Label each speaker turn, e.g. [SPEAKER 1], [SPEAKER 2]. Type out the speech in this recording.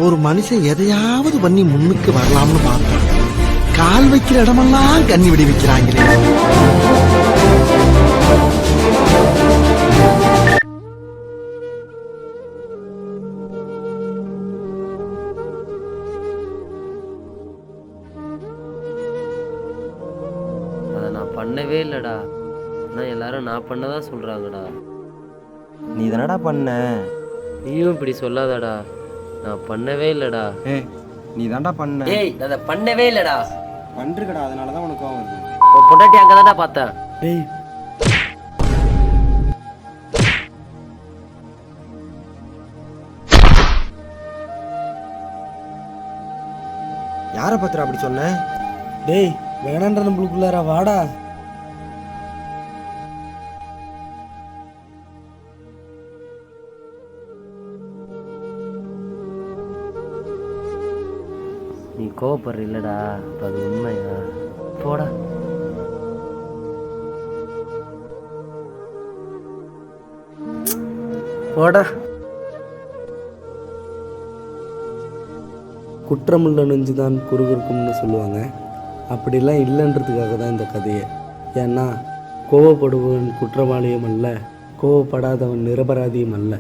[SPEAKER 1] ஒரு மனுஷன் எதையாவது பண்ணி முன்னுக்கு வரலாம்னு பார்த்தா கால் வைக்கிற இடமெல்லாம் கண்ணி விடி வைக்கிறாங்களே.
[SPEAKER 2] அதை நான் பண்ணவே இல்லைடா. ஆனால் எல்லாரும் நான் பண்ணதான் சொல்கிறாங்கடா.
[SPEAKER 3] நீ தானடா பண்ண.
[SPEAKER 2] நீயும் இப்படி சொல்லாதடா. நான் பண்ணவே இல்லைடா.
[SPEAKER 3] நீ தான்டா பண்ண.
[SPEAKER 2] ஏய், நான் அதை பண்ணவே இல்லைடா.
[SPEAKER 3] பண்றீங்கடா, அதனால தான் உனக்கு வருது.
[SPEAKER 2] உன் பொண்டாட்டி அங்கே தான்டா பார்த்தேன்.
[SPEAKER 3] டேய், யாரை பத்திர அப்படி சொன்ன?
[SPEAKER 4] டேய் வேணான்ற நம்மளுக்குள்ளார வாடா.
[SPEAKER 2] நீ கோவப்படுற இல்லடா, இப்போ அது உண்மையா? போடா.
[SPEAKER 4] போடா. குற்றமுள்ள நெஞ்சு தான் குறுகுறுக்கும்னு சொல்லுவாங்க. அப்படிலாம் இல்லைன்றதுக்காக தான் இந்த கதையை. ஏன்னா கோவப்படுபவன் குற்றவாளியும் அல்ல, கோவப்படாதவன் நிரபராதியும் அல்ல.